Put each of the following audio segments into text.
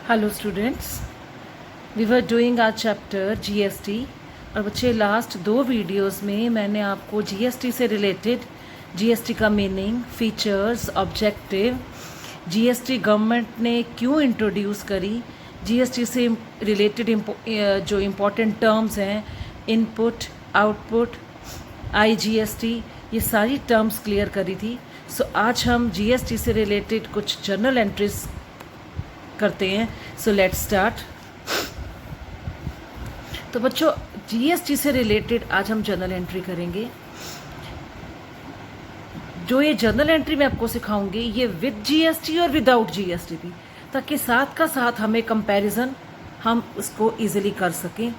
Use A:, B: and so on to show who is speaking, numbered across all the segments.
A: Hello students, we were doing our chapter GST. और बच्चे last 2 videos में मैंने आपको जीएसटी से रिलेटेड जीएसटी का meaning, features, objective, GST government ने क्यों इंट्रोड्यूस करी, जीएसटी से रिलेटेड जो इम्पोर्टेंट टर्म्स हैं, इनपुट, आउटपुट, आईजीएसटी, ये सारी टर्म्स क्लियर करी थी। सो आज हम जीएसटी से रिलेटेड कुछ जर्नल एंट्रीज करते हैं। So let's start. तो बच्चों, जीएसटी से रिलेटेड आज हम जर्नल एंट्री करेंगे। जो ये जर्नल एंट्री मैं आपको सिखाऊंगी, ये विद जीएसटी और विदाउट जीएसटी भी, ताकि साथ का साथ हमें कंपैरिजन हम उसको इजीली कर सकें।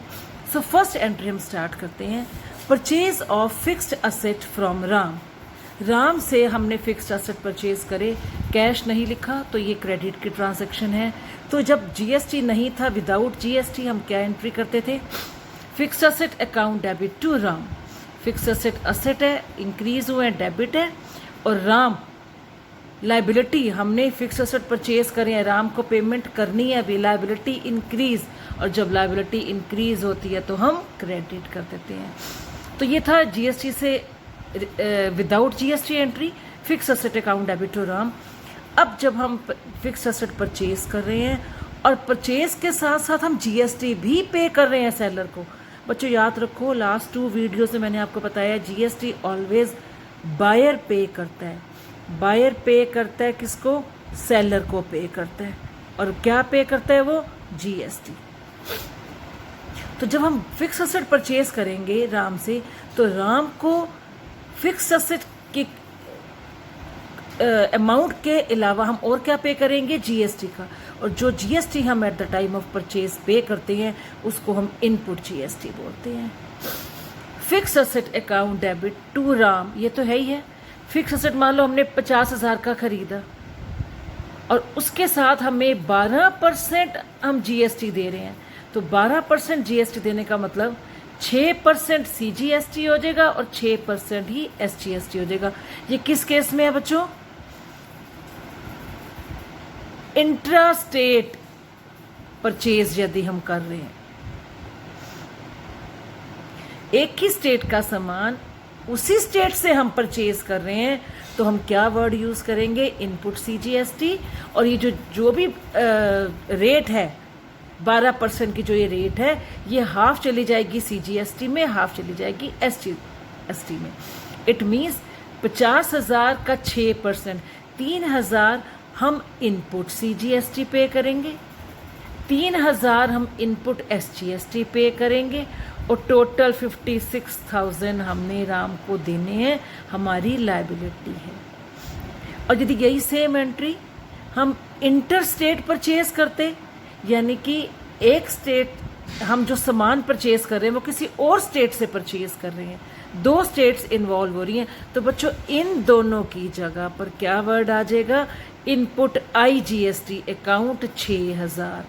A: सो फर्स्ट एंट्री हम स्टार्ट करते हैं। Purchase of fixed asset from Ram. Ram से हमने फिक्स्ड असेट परचेज करे, कैश नहीं लिखा तो ये क्रेडिट की ट्रांजैक्शन है। तो जब जीएसटी नहीं था, विदाउट जीएसटी, हम क्या एंट्री करते थे? Fixed asset account debit to Ram. Fixed asset है, इंक्रीज हुए हैं, डेबिट है। और राम लाइबिलिटी, हमने फिक्स्ड असेट परचेज करे हैं, राम को पेमेंट करनी है अभी, लाइबिलिटी इंक्रीज। और जब लाइबिलिटी इंक्रीज होती है तो हम क्रेडिट कर देते हैं। तो ये था जीएसटी से without GST entry, fix asset account debit to Ram. अब जब हम फिक्स असेट परचेज कर रहे हैं और परचेज के साथ साथ हम जीएसटी भी पे कर रहे हैं सेलर को। बच्चों याद रखो, लास्ट 2 वीडियो से मैंने आपको बताया जीएसटी ऑलवेज बायर पे करता है। बायर पे करता है किसको? सेलर को पे करता है। और क्या पे करता है वो? जीएसटी। तो जब हम फिक्स असेट परचेज करेंगे राम से, तो राम को फिक्स असेट के अमाउंट के अलावा हम और क्या पे करेंगे? जीएसटी का। और जो जीएसटी हम at the time of purchase पे करते हैं उसको हम इनपुट जीएसटी बोलते हैं। Fix asset account debit to Ram, ये तो है ही है। फिक्स असेट मान लो हमने 50,000 का खरीदा और उसके साथ हमें 12% हम जीएसटी दे रहे हैं। तो 12% जीएसटी देने का मतलब 6% सीजीएसटी हो जाएगा और 6% ही एसजीएसटी हो जाएगा। ये किस केस में है बच्चों? इंट्रा स्टेट परचेज यदि हम कर रहे हैं, एक ही स्टेट का सामान उसी स्टेट से हम परचेज कर रहे हैं, तो हम क्या वर्ड यूज करेंगे? Input CGST. और ये जो भी रेट है 12% की जो ये रेट है, ये हाफ चली जाएगी सीजीएसटी में, हाफ चली जाएगी एसजीएसटी में। इट मीन्स 50,000 का 6%, 3,000 हम इनपुट सीजीएसटी पे करेंगे, 3,000 हम इनपुट एसजीएसटी पे करेंगे और टोटल 56,000 हमने राम को देने हैं, हमारी लायबिलिटी है। और यदि यही सेम एंट्री हम इंटर स्टेट परचेज करते, यानी कि एक स्टेट हम जो सामान परचेज कर रहे हैं वो किसी और स्टेट से परचेज कर रहे हैं, 2 स्टेट्स इन्वॉल्व हो रही हैं, तो बच्चों इन दोनों की जगह पर क्या वर्ड आ जाएगा? Input IGST account 6,000,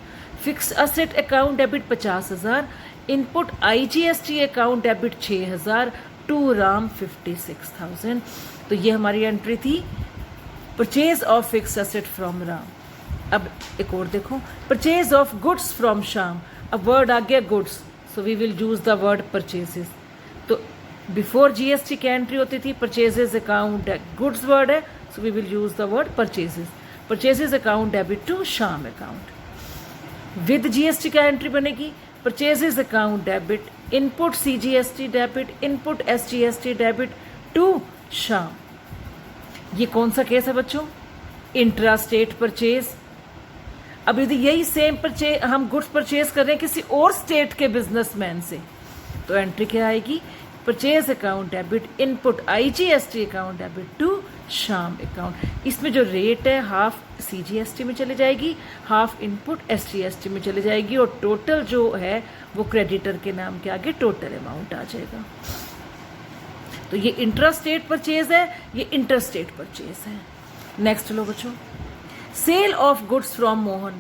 A: fix asset account debit 50,000, input IGST account debit 6,000, to Ram 56,000। तो ये हमारी एंट्री थी, purchase of fix asset from Ram. अब एक और देखो, purchase of goods from Shyam. अब वर्ड आ गया goods, so we will use the word purchases. तो बिफोर जीएसटी की एंट्री होती थी परचेजेस अकाउंट, गुड्स वर्ड है, so we will use the word purchases. Purchases account debit to Shyam account. With GST का entry बनेगी purchases account debit, input CGST debit, input SGST debit to Shyam. ये कौन सा case है बच्चों? Intra state purchase. अब यदि यही सेम परचेज हम गुड्स परचेज कर रहे हैं किसी और स्टेट के बिजनेसमैन से, तो एंट्री क्या आएगी? Purchase account debit, input IGST account debit to Shyam account. इसमें जो रेट है हाफ सीजीएसटी में चली जाएगी, हाफ इनपुट एसजीएसटी में चली जाएगी और टोटल जो है वो क्रेडिटर के नाम के आगे टोटल अमाउंट आ जाएगा। तो ये इंट्रा स्टेट परचेज है, ये इंटर स्टेट परचेज है। नेक्स्ट लो बच्चों, sale of goods from Mohan.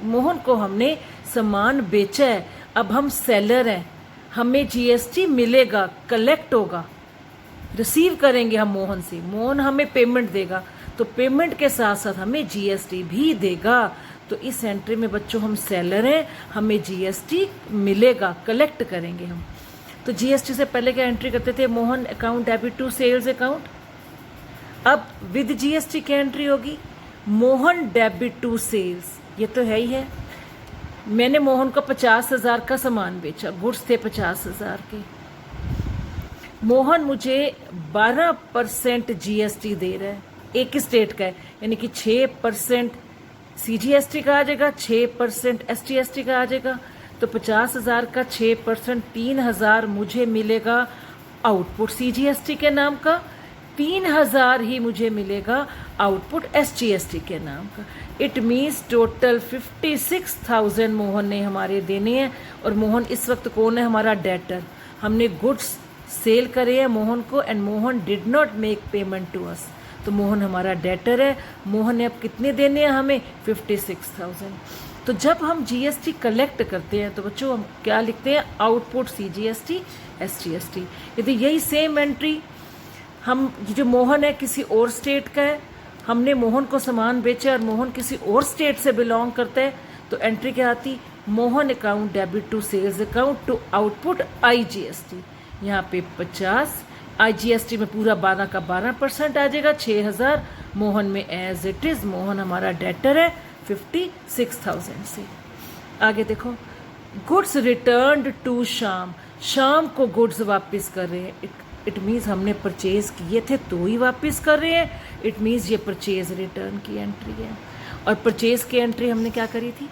A: Mohan को हमने सामान बेचा है, अब हम सेलर हैं, हमें जीएसटी मिलेगा, कलेक्ट होगा, रिसीव करेंगे हम मोहन से, मोहन हमें पेमेंट देगा, तो पेमेंट के साथ साथ हमें जीएसटी भी देगा। तो इस एंट्री में बच्चों हम सेलर हैं, हमें जीएसटी मिलेगा, कलेक्ट करेंगे हम। तो जीएसटी से पहले क्या एंट्री करते थे, Mohan account debit to sales account. अब विद जीएसटी क्या एंट्री होगी, मोहन डेबिट टू सेल्स। ये तो है ही है, मैंने मोहन को 50,000 का सामान बेचा, गुड्स थे 50,000 के, मोहन मुझे 12% जीएसटी दे रहा है, एक स्टेट का है, यानी कि 6% सीजीएसटी का आ जाएगा, 6% एसटीएसटी का आ जाएगा। तो 50,000 का 6% 3,000 मुझे मिलेगा आउटपुट सीजीएसटी के नाम का, 3,000 ही मुझे मिलेगा आउटपुट एसजीएसटी के नाम का। इट मीन्स टोटल 56,000 मोहन ने हमारे देने हैं। और मोहन इस वक्त कौन है, हमारा डेटर। हमने गुड्स सेल करे हैं मोहन को, and Mohan did not make payment to us, तो मोहन हमारा डेटर है। मोहन ने अब कितने देने हैं हमें, 56,000। तो जब हम जीएसटी कलेक्ट करते हैं तो बच्चों हम क्या लिखते हैं, आउटपुट सीजीएसटी एसजीएसटी। यदि यही सेम एंट्री हम, जो मोहन है किसी और स्टेट का है, हमने मोहन को सामान बेचा और मोहन किसी और स्टेट से बिलोंग करता है, तो एंट्री क्या आती, Mohan account debit to sales account to output IGST. यहाँ पे 50, आईजीएसटी में पूरा 12 का 12% आ जाएगा, 6,000 मोहन में एज इट इज। मोहन हमारा डेटर है 56,000 से। आगे देखो, गुड्स रिटर्न्ड टू शाम, शाम को गुड्स वापस कर रहे हैं। इट मीन्स हमने परचेज किए थे तो ही वापस कर रहे हैं, इट मीन्स ये परचेज रिटर्न की एंट्री है। और परचेज की एंट्री हमने क्या करी थी,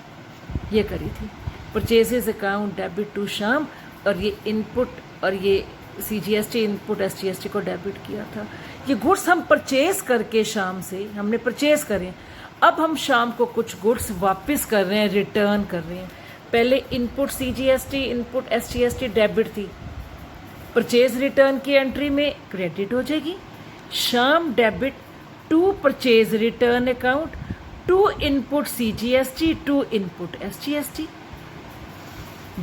A: ये करी थी परचेजेज अकाउंट डेबिट टू शाम, और ये इनपुट और ये सीजीएसटी इनपुट एसजीएसटी को डेबिट किया था। ये गुड्स हम परचेज करके शाम से हमने परचेज करे, अब हम शाम को कुछ गुड्स वापस कर रहे हैं, रिटर्न कर रहे हैं। पहले input CGST input SGST debit थी, परचेज रिटर्न की एंट्री में क्रेडिट हो जाएगी। Shyam debit to purchase return account to input CGST to input SGST.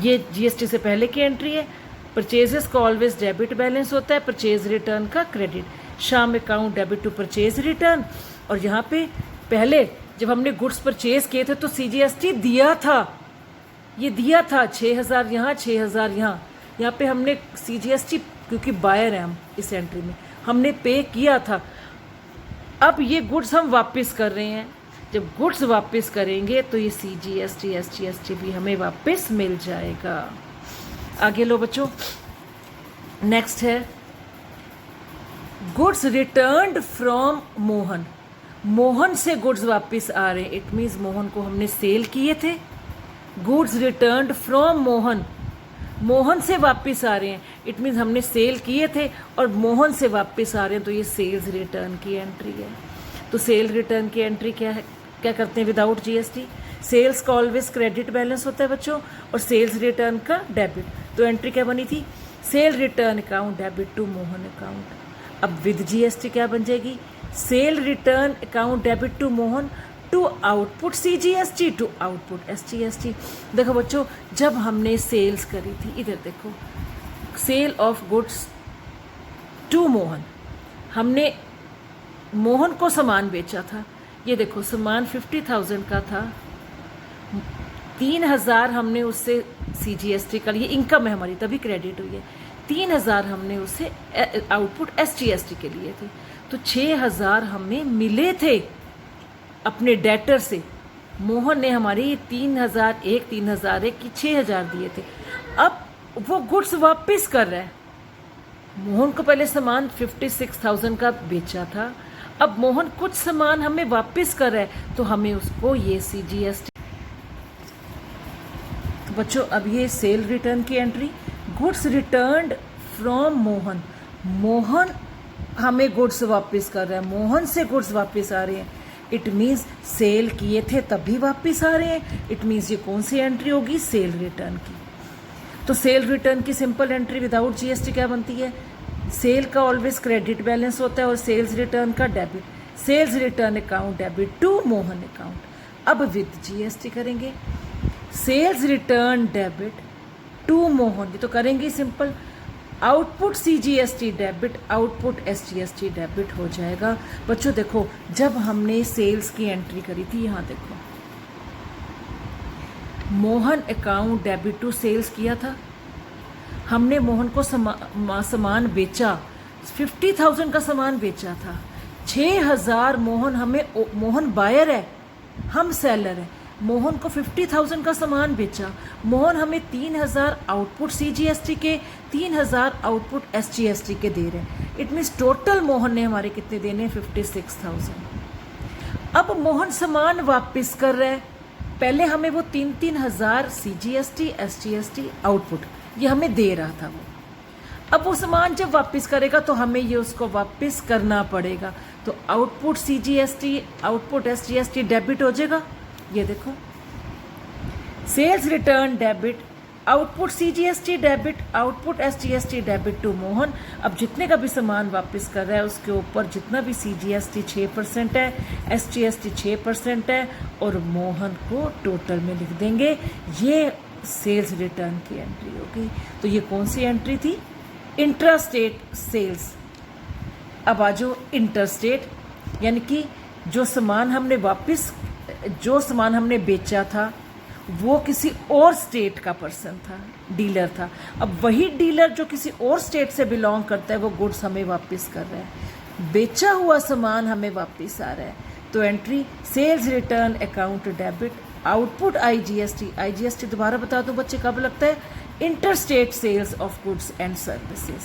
A: ये जीएसटी से पहले की एंट्री है। परचेजेस का ऑलवेज डेबिट बैलेंस होता है, परचेज रिटर्न का credit. Shyam account debit to purchase return. और यहाँ पे पहले जब हमने गुड्स परचेज किए थे तो सीजीएसटी दिया था, ये दिया था 6,000 यहाँ 6,000 यहाँ। यहाँ पे हमने सीजीएसटी, क्योंकि बायर है हम इस एंट्री में, हमने पे किया था। अब ये गुड्स हम वापस कर रहे हैं, जब गुड्स वापस करेंगे तो ये सीजीएसटी एसजीएसटी भी हमें वापस मिल जाएगा। आगे लो बच्चों, नेक्स्ट है goods returned from Mohan. Mohan से गुड्स वापस आ रहे हैं, इट मीन्स मोहन को हमने सेल किए थे। Goods returned from Mohan, Mohan से वापस आ रहे हैं, इट मीन्स हमने सेल किए थे और मोहन से वापस आ रहे हैं, तो ये सेल्स रिटर्न की एंट्री है। तो सेल रिटर्न की एंट्री क्या है, क्या करते हैं विदाउट जीएसटी। सेल्स का ऑलवेज क्रेडिट बैलेंस होता है बच्चों, और सेल्स रिटर्न का डेबिट। तो एंट्री क्या बनी थी, sale return account debit to Mohan account. अब विद जीएसटी क्या बन जाएगी, sale return account debit to Mohan to output CGST to output SGST. देखो बच्चों, जब हमने सेल्स करी थी, इधर देखो, sale of goods to Mohan, हमने मोहन को सामान बेचा था। ये देखो सामान 50,000 का था, 3,000 हमने उससे सीजीएसटी का लिए, इनकम है हमारी तभी क्रेडिट हुई है। 3,000 हमने उससे आउटपुट एसजीएसटी के लिए थे, तो 6,000 हमें मिले थे अपने डेटर से। मोहन ने हमारी 3,001 की 6,000 दिए थे। अब वो गुड्स वापस कर रहा है। मोहन को पहले सामान 56,000 का बेचा था, अब मोहन कुछ सामान हमें वापस कर रहा है, तो हमें उसको ये सीजीएसटी। तो बच्चों अब ये सेल रिटर्न की entry, goods returned from Mohan, Mohan हमें गुड्स वापस कर रहा है, मोहन से गुड्स वापस आ रहे हैं, इट मीन्स सेल किए थे तभी वापस आ रहे हैं। इट मीन्स ये कौन सी एंट्री होगी, सेल रिटर्न की। तो सेल रिटर्न की सिंपल एंट्री विदाउट जीएसटी क्या बनती है, सेल का ऑलवेज क्रेडिट बैलेंस होता है और सेल्स रिटर्न का debit. Sales return account debit to Mohan account. अब विद जीएसटी करेंगे, sales return debit to Mohan, ये तो करेंगे simple, output CGST debit output SGST debit हो जाएगा। बच्चों देखो, जब हमने सेल्स की एंट्री करी थी, यहाँ देखो Mohan account debit to sales किया था। हमने मोहन को सामान बेचा, 50,000 का सामान बेचा था। 6,000 मोहन बायर है, हम सेलर है। मोहन को 50,000 का सामान बेचा। मोहन हमें 3,000 आउटपुट CGST के, 3,000 आउटपुट SGST के दे रहे हैं। इट मीन्स टोटल मोहन ने हमारे कितने देने हैं? 56,000। अब मोहन सामान वापस कर रहा है। पहले हमें वो 3,000 CGST SGST आउटपुट ये हमें दे रहा था वो। अब वो सामान जब वापस करेगा तो हमें ये उसको वापस करना पड़ेगा। तो output CGST output SGST debit हो जाएगा। ये देखो, sales return debit, output CGST debit, output SGST debit to Mohan. अब जितने का भी सामान वापस कर रहा है उसके ऊपर जितना भी CGST 6% है, SGST 6% है, और मोहन को टोटल में लिख देंगे। ये सेल्स रिटर्न की एंट्री होगी। तो ये कौन सी एंट्री थी? Intrastate sales. अब आ जाओ इंटरस्टेट, यानी कि जो सामान हमने बेचा था वो किसी और स्टेट का पर्सन था, डीलर था। अब वही डीलर जो किसी और स्टेट से बिलोंग करता है वो गुड्स हमें वापस कर रहा है, बेचा हुआ सामान हमें वापस आ रहा है। तो entry sales return account debit, output IGST दोबारा बता दूं बच्चे कब लगता है? Interstate sales of goods and services.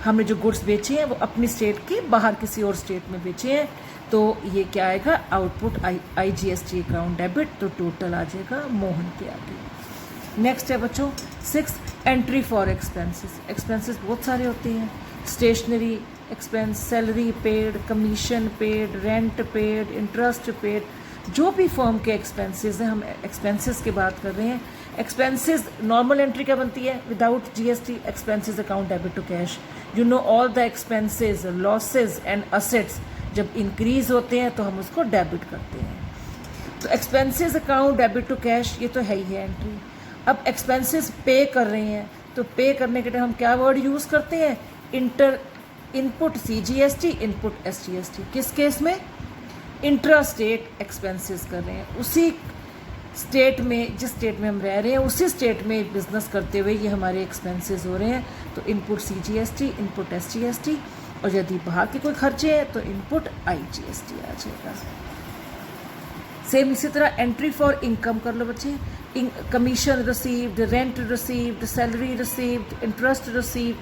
A: हमने जो गुड्स बेचे हैं वो अपनी स्टेट के बाहर किसी और स्टेट में बेचे हैं, तो ये क्या आएगा? Output IGST account debit. तो टोटल आ जाएगा मोहन के आगे। नेक्स्ट है बच्चों 6 एंट्री फॉर एक्सपेंसेस। एक्सपेंसेस बहुत सारे होते हैं, stationery expense, salary paid, commission paid, rent paid, interest paid, जो भी फर्म के एक्सपेंसेस हैं, हम एक्सपेंसेस की बात कर रहे हैं। एक्सपेंसेस नॉर्मल एंट्री क्या बनती है? Without GST expenses account debit to cash. You know all the expenses, losses and assets जब इंक्रीज होते हैं तो हम उसको डेबिट करते हैं। तो expenses account debit to cash ये तो है ही है एंट्री। अब एक्सपेंसेस पे कर रहे हैं तो पे करने के टाइम हम क्या वर्ड यूज़ करते हैं? Input CGST, input SGST। किस केस में? इंट्रा स्टेट एक्सपेंसेस कर रहे हैं, उसी स्टेट में जिस स्टेट में हम रह रहे हैं उसी स्टेट में बिजनेस करते हुए ये हमारे एक्सपेंसेस हो रहे हैं। तो इनपुट CGST, इनपुट SGST, और यदि बाहर के कोई खर्चे हैं तो इनपुट IGST आ जाएगा। सेम इसी तरह एंट्री फॉर इनकम कर लो बच्चे। Commission received, rent received, salary received, interest received.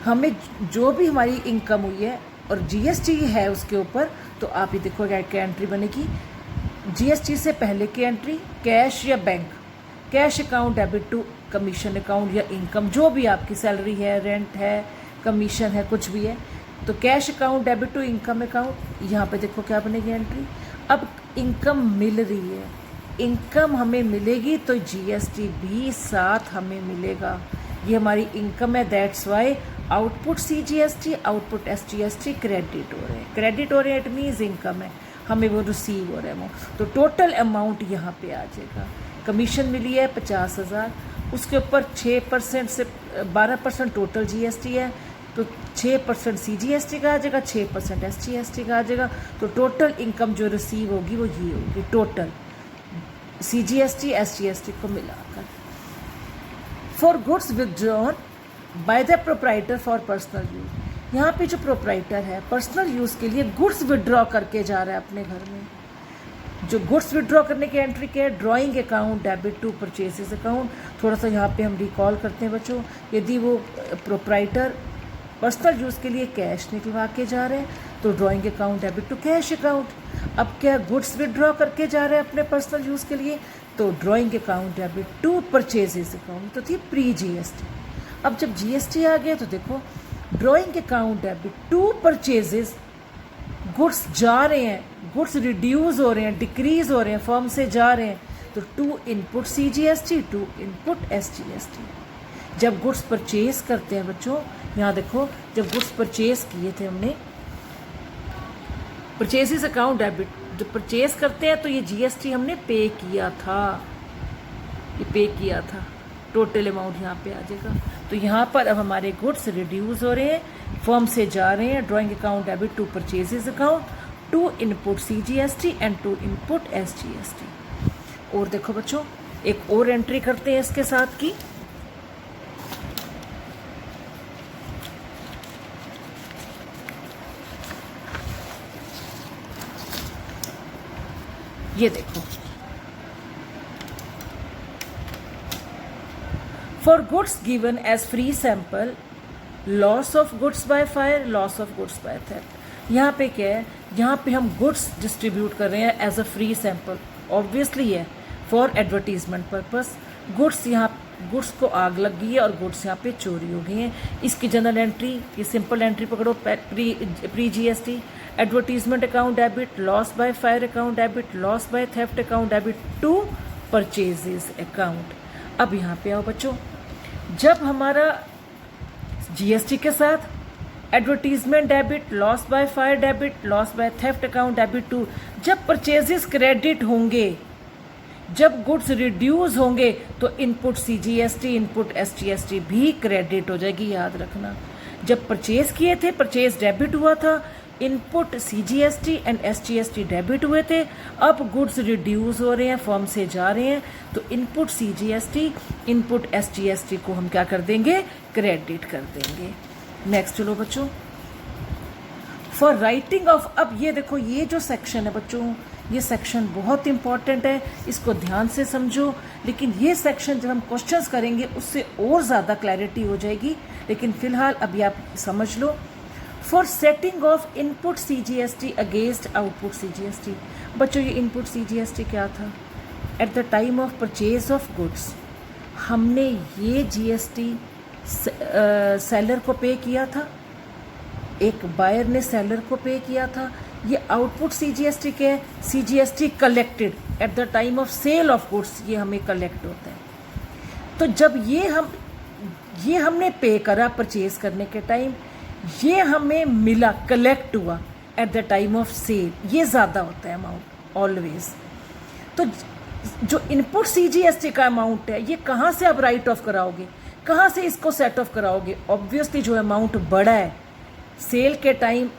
A: हमें जो भी हमारी इनकम हुई है और GST है उसके ऊपर, तो आप ये देखो क्या एंट्री बनेगी? GST से पहले की एंट्री कैश या bank, cash account debit to commission account या इनकम, जो भी आपकी सैलरी है, रेंट है, कमीशन है, कुछ भी है, तो cash account debit to income account. यहाँ पे देखो क्या बनेगी एंट्री। अब इनकम मिल रही है, इनकम हमें मिलेगी तो GST भी साथ हमें मिलेगा। ये हमारी इनकम है, that's why output CGST, output SGST credit हो रहे हैं। क्रेडिट हो रहे हैं इट मीन्स इनकम है, हमें वो रिसीव हो रहा है। तो टोटल अमाउंट यहाँ पे आ जाएगा। कमीशन मिली है 50,000, उसके ऊपर 6% से 12% टोटल GST है, तो 6% CGST का आ जाएगा, 6% SGST का आ जाएगा। तो टोटल इनकम जो रिसीव होगी वो ये होगी, टोटल CGST SGST को मिलाकर। For goods withdrawn by the proprietor for personal use. यहाँ पे जो प्रोप्राइटर है पर्सनल यूज़ के लिए गुड्स विदड्रॉ करके जा रहा है अपने घर में। जो गुड्स विदड्रॉ करने की एंट्री क्या है? Drawing account debit to purchases account. थोड़ा सा यहाँ पे हम रिकॉल करते हैं बच्चों, यदि वो प्रोप्राइटर पर्सनल यूज़ के लिए कैश निकलवा के जा रहे हैं तो drawing account debit to cash account. अब क्या गुड्स विदड्रॉ करके जा रहे हैं अपने पर्सनल यूज़ के लिए, तो drawing account debit to purchases account, तो थी प्री GST। अब जब GST आ गया तो देखो drawing account debit to purchases, goods जा रहे हैं, गुड्स रिड्यूस हो रहे हैं, डिक्रीज हो रहे हैं, फर्म से जा रहे हैं, तो to input CGST, to input SGST। जब गुड्स परचेज करते हैं बच्चों, यहाँ देखो जब गुड्स परचेज किए थे हमने, परचेजेस अकाउंट डेबिट, जब परचेज करते हैं तो ये GST हमने पे किया था, ये पे किया था, टोटल अमाउंट यहाँ पे आ जाएगा। तो यहाँ पर अब हमारे गुड्स रिड्यूस हो रहे हैं, फर्म से जा रहे हैं, drawing account debit to purchases account, to input CGST and to input SGST। और देखो बच्चों, एक और एंट्री करते हैं इसके साथ की। ये देखो, for goods given as free sample, loss of goods by fire, loss of goods by theft. यहाँ पे क्या है, यहाँ पे हम गुड्स डिस्ट्रीब्यूट कर रहे हैं as a free sample, obviously है फॉर एडवर्टीजमेंट पर्पस। गुड्स, यहाँ गुड्स को आग लग गई है और गुड्स यहाँ पे चोरी हो गई हैं। इसकी जनरल एंट्री, ये सिंपल एंट्री पकड़ो, pre GST, advertisement account debit, loss by fire account debit, loss by theft account debit to purchases account. अब यहाँ पे आओ बच्चों, जब हमारा जीएसटी के साथ advertisement debit, loss by fire debit, loss by theft account debit to, जब परचेजेस क्रेडिट होंगे, जब गुड्स रिड्यूस होंगे, तो इनपुट सीजीएसटी, इनपुट एसजीएसटी भी क्रेडिट हो जाएगी, याद रखना। जब परचेज किए थे, परचेज डेबिट हुआ था, input CGST and SGST debit हुए थे। अब गुड्स रिड्यूस हो रहे हैं, फर्म से जा रहे हैं, तो इनपुट सीजीएसटी, इनपुट एसजीएसटी को हम क्या कर देंगे, क्रेडिट कर देंगे। नेक्स्ट चलो बच्चों, फॉर राइटिंग ऑफ, अब ये देखो, ये जो सेक्शन है बच्चों, ये सेक्शन बहुत इंपॉर्टेंट है, इसको ध्यान से समझो। लेकिन ये सेक्शन जब हम क्वेश्चंस करेंगे उससे और ज़्यादा क्लैरिटी हो जाएगी, लेकिन फिलहाल अभी आप समझ लो। For setting off input CGST against output CGST, बच्चों ये इनपुट सीजीएसटी क्या था, at the time of purchase of goods हमने ये जीएसटी सेलर को पे किया था, एक बायर ने सेलर को पे किया था। ये आउटपुट सीजीएसटी के, CGST collected at the time of sale of goods, ये हमें कलेक्ट होता है। तो जब ये हमने पे करा परचेज करने के टाइम, ये हमें मिला, कलेक्ट हुआ at the time of sale, ये ज़्यादा होता है अमाउंट ऑलवेज। तो जो इनपुट सीजीएसटी का अमाउंट है, ये कहाँ से आप राइट ऑफ कराओगे, कहाँ से इसको सेट ऑफ कराओगे? ऑब्वियसली जो अमाउंट बड़ा है, सेल के टाइम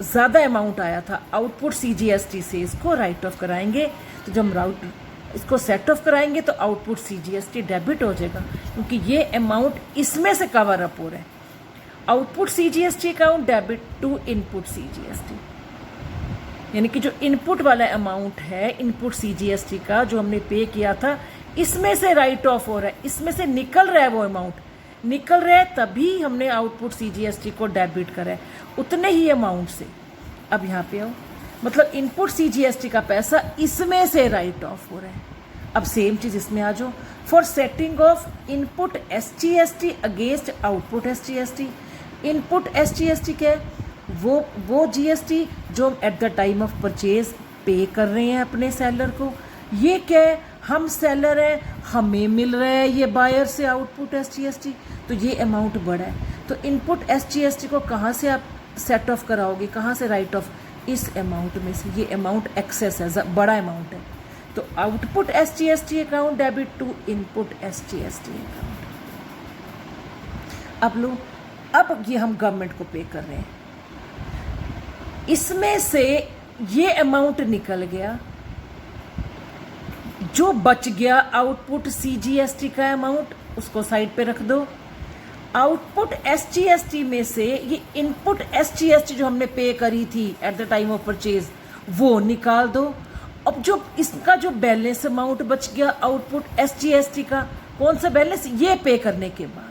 A: ज़्यादा अमाउंट आया था, आउटपुट सीजीएसटी से इसको राइट ऑफ कराएंगे। तो जब हम इसको सेट ऑफ कराएंगे तो आउटपुट सीजीएसटी डेबिट हो जाएगा, क्योंकि ये अमाउंट इसमें से कवर अप हो रहा है। Output CGST account debit to input CGST, यानी कि जो इनपुट वाला अमाउंट है, इनपुट सीजीएसटी का जो हमने पे किया था, इसमें से राइट ऑफ हो रहा है, इसमें से निकल रहा है, वो अमाउंट निकल रहा है, तभी हमने आउटपुट सीजीएसटी को डेबिट करा है, उतने ही अमाउंट से। अब यहाँ पे आओ, मतलब इनपुट सीजीएसटी का पैसा इसमें से राइट ऑफ हो रहा है। अब सेम चीज इसमें आ जाओ, for setting off input SGST against output SGST. Input SGST क्या है, वो जीएसटी जो हम at the time of purchase पे कर रहे हैं अपने सेलर को। ये क्या है, हम सेलर है, हमें मिल रहा है ये बायर से आउटपुट एसजीएसटी, तो ये अमाउंट बड़ा है। तो इनपुट एसजीएसटी को कहाँ से आप सेट ऑफ कराओगे, कहाँ से राइट ऑफ, इस अमाउंट में से। ये अमाउंट एक्सेस है, बड़ा अमाउंट है, तो output SGST account debit to input SGST account. अब लो, अब ये हम गवर्नमेंट को पे कर रहे हैं, इसमें से ये अमाउंट निकल गया, जो बच गया आउटपुट सीजीएसटी का अमाउंट, उसको साइड पे रख दो। आउटपुट एसजीएसटी में से ये इनपुट एसजीएसटी जो हमने पे करी थी eight the time of purchase, वो निकाल दो। अब जो इसका जो बैलेंस अमाउंट बच गया आउटपुट एसजीएसटी का, कौन सा बैलेंस, ये पे करने के बाद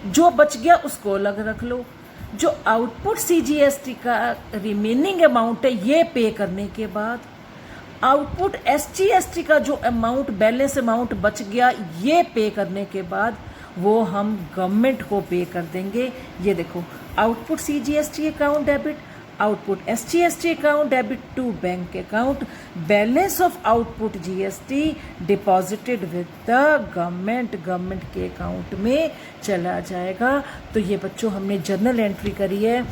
A: जो बच गया उसको अलग रख लो। जो आउटपुट सीजीएसटी का रिमेनिंग अमाउंट है, ये पे करने के बाद आउटपुट एसजीएसटी का जो अमाउंट, बैलेंस अमाउंट बच गया, ये पे करने के बाद वो हम गवर्नमेंट को पे कर देंगे। ये देखो, output CGST account debit, output SGST account debit to bank account, balance of output GST deposited with the government, government के अकाउंट में चला जाएगा। तो ये बच्चों हमने जर्नल एंट्री करी है,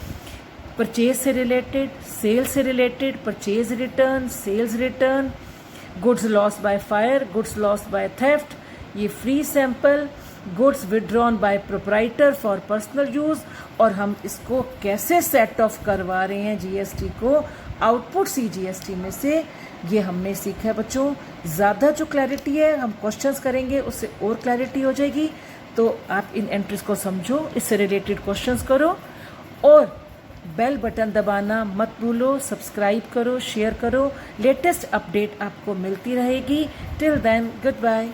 A: परचेज से रिलेटेड, सेल से related, purchase return, sales return, goods loss by fire, goods loss by theft, ये free sample, goods withdrawn by proprietor for personal use, और हम इसको कैसे सेट ऑफ करवा रहे हैं जीएसटी को आउटपुट CGST में से ये हमने सीखा है बच्चों। ज़्यादा जो क्लैरिटी है हम क्वेश्चंस करेंगे उससे और क्लैरिटी हो जाएगी। तो आप इन एंट्रीज को समझो, इससे रिलेटेड क्वेश्चंस करो और बेल बटन दबाना मत भूलो। सब्सक्राइब करो, शेयर करो, लेटेस्ट अपडेट आपको मिलती रहेगी। Till then good bye.